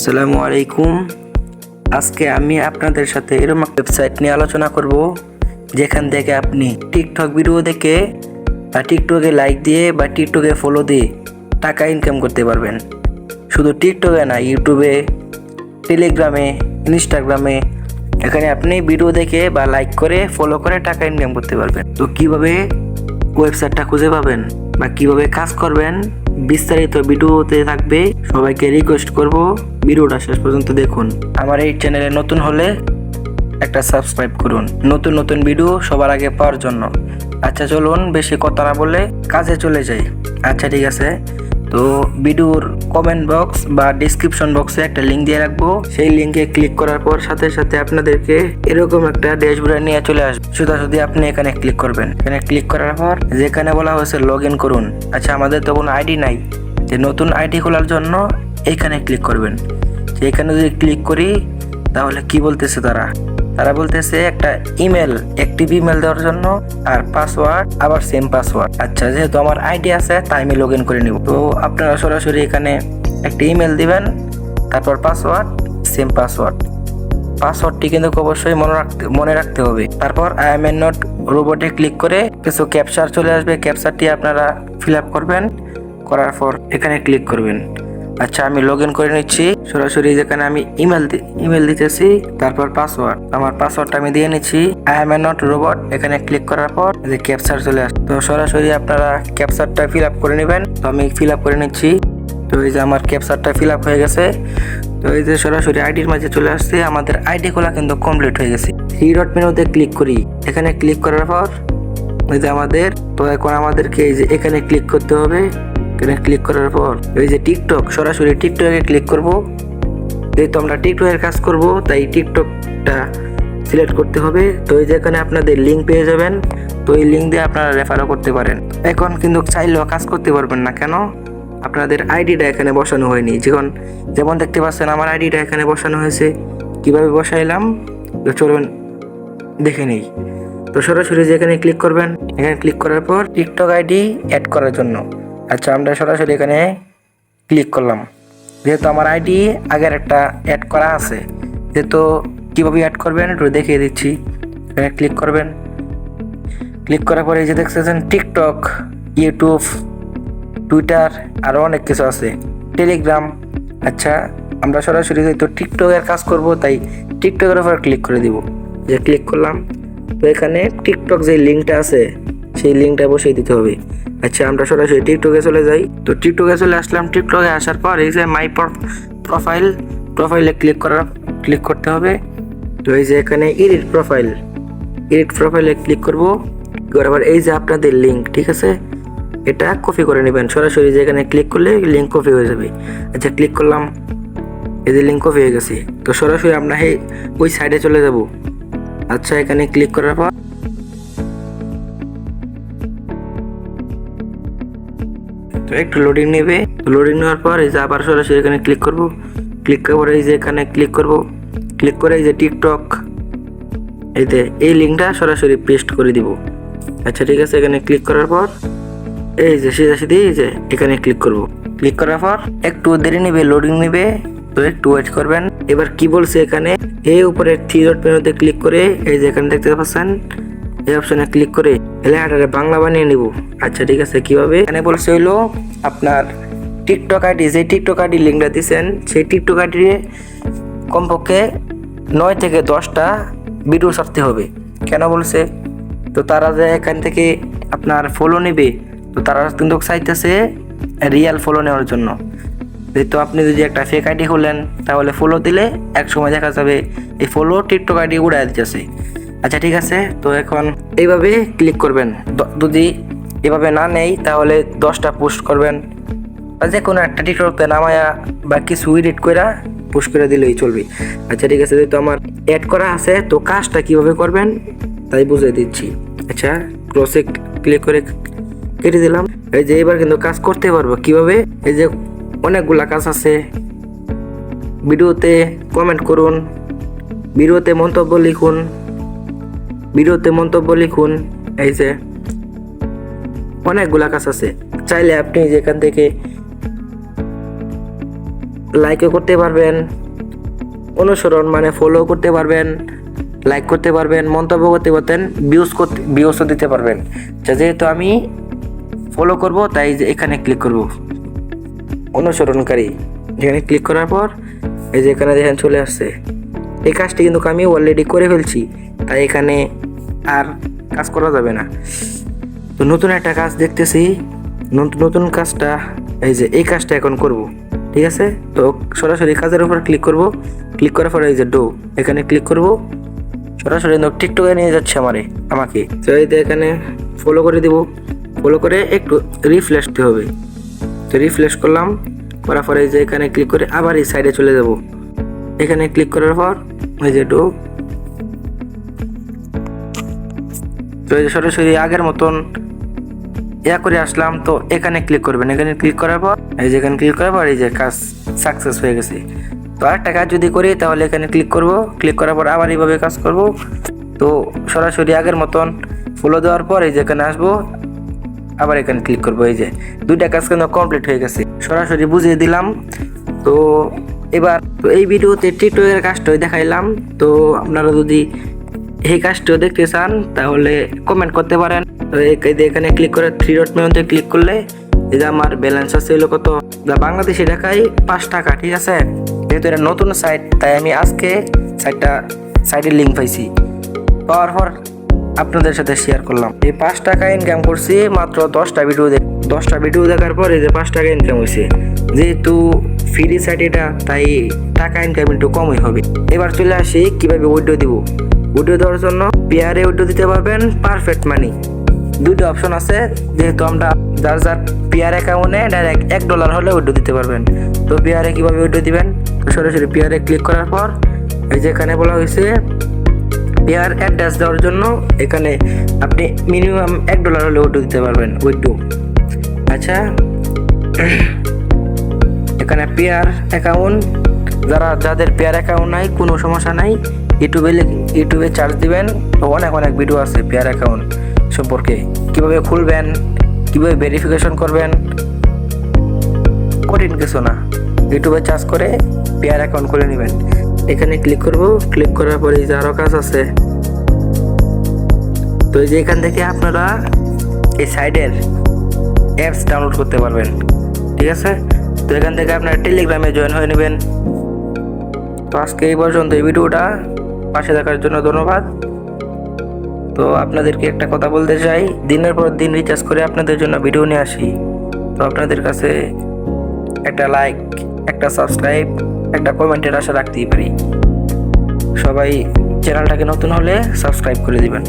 আসসালামু আলাইকুম। আজকে আমি আপনাদের সাথে এরকম একটা ওয়েবসাইট নিয়ে আলোচনা করব যেখান থেকে আপনি টিকটক ভিডিও দেখে বা টিকটকে লাইক দিয়ে বা টিকটকে ফলো দিয়ে টাকা ইনকাম করতে পারবেন। শুধু টিকটকে না, ইউটিউবে, টেলিগ্রামে, ইনস্টাগ্রামে, এখানে আপনি ভিডিও দেখে বা লাইক করে ফলো করে টাকা ইনকাম করতে পারবেন। তো কিভাবে ওয়েবসাইটটা খুঁজে পাবেন বা কিভাবে কাজ করবেন বিস্তারিত ভিডিওতে থাকবে। সবাইকে রিকোয়েস্ট করব ভিডিওটা শেষ পর্যন্ত দেখুন। আমার এই চ্যানেলে নতুন হলে একটা সাবস্ক্রাইব করুন নতুন নতুন ভিডিও সবার আগে পাওয়ার জন্য। আচ্ছা চলুন বেশি কথা না বলে কাজে চলে যাই। আচ্ছা ঠিক আছে, তো ভিডিওর কমেন্ট বক্স বা ডিসক্রিপশন বক্সে একটা লিঙ্ক দিয়ে রাখবো। সেই লিঙ্কে ক্লিক করার পর সাথে সাথে আপনাদেরকে এরকম একটা ড্যাশবোর্ডে নিয়ে চলে আসবে। শুধু আপনি এখানে ক্লিক করবেন। এখানে ক্লিক করার পর যেখানে বলা হয়েছে লগ ইন করুন। আচ্ছা আমাদের তো কোনো আইডি নাই, যে নতুন আইডি খোলার জন্য এইখানে ক্লিক করবেন। এখানে যদি ক্লিক করি তাহলে কি বলতেছে তারা বলতেছে একটা ইমেল, অ্যাক্টিভ ইমেল দেওয়ার জন্য আর পাসওয়ার্ড আবার সেম পাসওয়ার্ড। আচ্ছা যেহেতু আমার আইডি আছে তাই আমি লগ ইন করে নিব। তো আপনারা সরাসরি এখানে একটা ইমেল দিবেন, তারপর পাসওয়ার্ড সেম পাসওয়ার্ডটি কিন্তু অবশ্যই মনে রাখতে হবে। তারপর আই এম নট রোবটে ক্লিক করে কিছু ক্যাপচার চলে আসবে, ক্যাপচারটি আপনারা ফিল আপ করবেন। করার পর এখানে ক্লিক করবেন। আচ্ছা আমি লগ ইন করে নিচ্ছি সরাসরি। যেখানে আমি ইমেল দিতেছি, তারপর পাসওয়ার্ড, আমার পাসওয়ার্ডটা আমি দিয়ে নিচ্ছি। আই এম নট রোবট এখানে ক্লিক করার পর যে ক্যাপচার চলে আসে, তো সরাসরি আপনারা ক্যাপচারটা ফিল আপ করে নেবেন। তো আমি ফিল আপ করে নিচ্ছি। তো এই যে আমার ক্যাপচারটা ফিল আপ হয়ে গেছে। তো এই যে সরাসরি আইডির মাঝে চলে আসছে। আমাদের আইডি খোলা কিন্তু কমপ্লিট হয়ে গেছে। থ্রি ডট মেনুতে ক্লিক করি। এখানে ক্লিক করার পর এই যে তো এখন আমাদেরকে এই যে এখানে ক্লিক করতে হবে। এখানে ক্লিক করার পর এই যে টিকটক, সরাসরি টিকটকে ক্লিক করব। যেহেতু আমরা টিকটকের কাজ করব তাই টিকটকটা সিলেক্ট করতে হবে। তো এই যে এখানে আপনাদের লিঙ্ক পেয়ে যাবেন। তো এই লিঙ্ক দিয়ে আপনারা রেফারও করতে পারেন। এখন কিন্তু চাইলেও কাজ করতে পারবেন না, কেন? আপনাদের আইডিটা এখানে বসানো হয়নি। যেমন দেখতে পাচ্ছেন আমার আইডিটা এখানে বসানো হয়েছে। কিভাবে বসাইলাম তো চলুন দেখে নেই। তো সরাসরি যেখানে ক্লিক করবেন, এখানে ক্লিক করার পর টিকটক আইডি অ্যাড করার জন্য। আচ্ছা আমরা সরাসরি এখানে ক্লিক করলাম। যেহেতু আমার আইডি আগের একটা অ্যাড করা আছে, যেহেতু কীভাবে অ্যাড করবেন একটু দেখিয়ে দিচ্ছি। এখানে ক্লিক করবেন। ক্লিক করার পরে এই যে দেখতেছেন টিকটক, ইউটিউব, টুইটার আরও অনেক কিছু আছে, টেলিগ্রাম। আচ্ছা আমরা সরাসরি যেহেতু টিকটকের কাজ করব তাই টিকটকের উপর ক্লিক করে দিব। যে ক্লিক করলাম, তো এখানে টিকটক যে লিঙ্কটা আছে সেই লিঙ্কটা বসিয়ে দিতে হবে। আচ্ছা আমরা সরাসরি টিকটকে চলে যাই। তো টিকটকে চলে আসলাম। টিকটকে আসার পর এই যে মাই প্রোফাইলে ক্লিক করতে হবে। তো এই যে এখানে এডিট প্রোফাইলে ক্লিক করব। আবার এই যে আপনাদের লিঙ্ক, ঠিক আছে, এটা কপি করে নেবেন। সরাসরি যেখানে ক্লিক করলে লিঙ্ক কপি হয়ে যাবে। আচ্ছা ক্লিক করলাম, এই যে লিঙ্ক কপি হয়ে গেছে। তো সরাসরি আমরা ওই সাইডে চলে যাব। আচ্ছা এখানে ক্লিক করার পর তো একটু লোডিং নেবে। লোডিং নেওয়ার পর এই যে আবার সরাসরি এখানে ক্লিক করব। ক্লিক করার পরে এই যে এখানে ক্লিক করব। ক্লিক করে এই যে টিকটক, এই লিঙ্কটা সরাসরি পেস্ট করে দিব। আচ্ছা ঠিক আছে, এখানে ক্লিক করার পর এই যে সিধাসিধি এই যে এখানে ক্লিক করব। ক্লিক করার পর একটু দেরি নেবে, লোডিং নেবে, তো একটু ওয়েট করবেন। এবার কি বলছে এখানে, এই উপরে থ্রি ডট মেনুতে ক্লিক করে এই যে এখানে দেখতে পাচ্ছেন এই অপশনে ক্লিক করে লেখাটারে বাংলা বানিয়ে নিব। আচ্ছা ঠিক আছে, কিভাবে? এখানে বলছে হইলো আপনার টিকটক আইডি, যে টিকটক আইডি লিঙ্কটা দিচ্ছেন সেই টিকটক আইডি কমপক্ষে 9 থেকে 10টা ভিডিও ছাড়তে হবে। কেন বলছে? তো তারা যে এখান থেকে আপনার ফলো নেবে, তো তারা কিন্তু চাইতেছে রিয়েল ফলো নেওয়ার জন্য। যেহেতু আপনি যদি একটা ফেক আইডি খুলেন তাহলে ফলো দিলে এক সময় দেখা যাবে এই ফলো টিকটক আইডি উড়াই দিতেছে। আচ্ছা ঠিক আছে, তো এখন এইভাবে ক্লিক করবেন। যদি এভাবে না নেই তাহলে 10টা পোস্ট করবেন, বা যে কোনো একটা টিকটকতে নামায়া বা কিছু এডিট করে পোস্ট করে দিলেই চলবে। আচ্ছা ঠিক আছে, যেহেতু আমার অ্যাড করা আছে তো কাজটা কিভাবে করবেন তাই বুঝিয়ে দিচ্ছি। আচ্ছা ক্রসে ক্লিক করে কেটে দিলাম। এই যে এবার কিন্তু কাজ করতে পারবো কিভাবে। এই যে অনেকগুলা কাজ আছে। ভিডিওতে কমেন্ট করুন, ভিডিওতে মন্তব্য লিখুন, এই যে অনেকগুলা কাজ আছে। চাইলে আপনি যেখান থেকে লাইকও করতে পারবেন, অনুসরণ মানে ফলো করতে পারবেন, লাইক করতে পারবেন, মন্তব্য করতে পারতেন, ভিউজও দিতে পারবেন। যেহেতু আমি ফলো করব তাই যে এখানে ক্লিক করব, অনুসরণকারী এখানে ক্লিক করার পর এই যে এখানে দেখেন চলে আসছে। এই কাজটি কিন্তু আমি অলরেডি করে ফেলছি, তাই এখানে আর কাজ করা যাবে না। তো নতুন একটা কাজ দেখতেছি, নতুন কাজটা এই যে এই কাজটা এখন করব, ঠিক আছে। তো সরাসরি কাজের উপর ক্লিক করব, ক্লিক করার পরে এই যে ডো এখানে ক্লিক করব, সরাসরি টিকটকে নিয়ে যাচ্ছে আমাকে। তো এই যে এখানে ফলো করে দিব, ফলো করে একটু রিফ্রেশ দিতে হবে। তো রিফ্রেশ করলাম, করার পরে এই যে এখানে ক্লিক করে আবার এই সাইডে চলে যাব। এখানে ক্লিক করার পর এই যে ডো, তো এই যে সরাসরি আগের মতন করে আসলাম। তো এখানে ক্লিক করবেন, এখানে ক্লিক করার পর এই যে এখানে ক্লিক করার পর এই যে কাজ সাকসেস হয়ে গেছে। তো আরেকটা কাজ যদি করি তাহলে এখানে ক্লিক করব, ক্লিক করার পর আবার এইভাবে কাজ করব। তো সরাসরি আগের মতন ফলো দেওয়ার পর এই যে এখানে আসবো, আবার এখানে ক্লিক করব। এই যে দুইটা কাজ কিন্তু কমপ্লিট হয়ে গেছে, সরাসরি বুঝিয়ে দিলাম। তো এবার তো এই ভিডিওতে টিকটকের কাজটাই দেখাইলাম। তো আপনারা যদি এই কাজটিও দেখতে চান তাহলে কমেন্ট করতে পারেন। তো এখানে ক্লিক করে 3 ডট মেনুতে ক্লিক করলে এই যে আমার ব্যালেন্স আছে হলো কত, বাংলাদেশি টাকায় 5 টাকা, ঠিক আছে। যেহেতু এটা নতুন সাইট তাই আমি আজকে সাইটের লিঙ্ক পাইছি, পাওয়ার পর আপনাদের সাথে শেয়ার করলাম। এই 5 টাকা ইনকাম করছি মাত্র 10টা ভিডিও দেখার পর এই যে 5 টাকা ইনকাম হয়েছে। যেহেতু ফ্রি সাইট এটা তাই টাকা ইনকাম একটু কমই হবে। এবার চলে আসি কিভাবে উইড্রো দিব। উইড্রো দেওয়ার জন্য পেয়ারে উইড্রো দিতে পারবেন, পারফেক্ট মানি, দুইটা অপশন আছে। যেহেতু আমরা যার পেয়ার অ্যাকাউন্টে ডাইরেক্ট $1 হলে উইড্রো দিতে পারবেন। তো পেয়ারে কিভাবে উইড্রো দিবেন, তো সরাসরি পেয়ারে ক্লিক করার পর এই যে এখানে বলা হয়েছে পেয়ার অ্যাড্রেস দেওয়ার জন্য এখানে আপনি মিনিমাম $1 হলে উইড্রো দিতে পারবেন। উইড্রো আচ্ছা, এখানে পেয়ার অ্যাকাউন্ট যাদের পেয়ার অ্যাকাউন্ট নাই কোনো সমস্যা নাই, ইউটিউবে চার্জ দিবেন। তো অনেক ভিডিও আছে পেয়ার অ্যাকাউন্ট সম্পর্কে, কিভাবে খুলবেন, কিভাবে ভেরিফিকেশন করবেন, কঠিন কিছু না। ইউটিউবে চার্জ করে পেয়ার অ্যাকাউন্ট খুলে নেবেন। এখানে ক্লিক করব, ক্লিক করার পরে এই যে আরও কাজ আছে। তো এই যে এখান থেকে আপনারা এই সাইডের অ্যাপস ডাউনলোড করতে পারবেন, ঠিক আছে। তো এখান থেকে আপনারা টেলিগ্রামে জয়েন হয়ে নেবেন। তো আজকে এই পর্যন্ত এই ভিডিওটা পাশে দেখার জন্য ধন্যবাদ। তো আপনাদেরকে একটা কথা বলতে চাই, দিনের পর দিন রিচার্জ করে আপনাদের জন্য ভিডিও নিয়ে আসি। তো আপনাদের কাছে একটা লাইক, একটা সাবস্ক্রাইব, একটা কমেন্টের আশা রাখতেই পারি। সবাই চ্যানেলটাকে নতুন হলে সাবস্ক্রাইব করে দিবেন।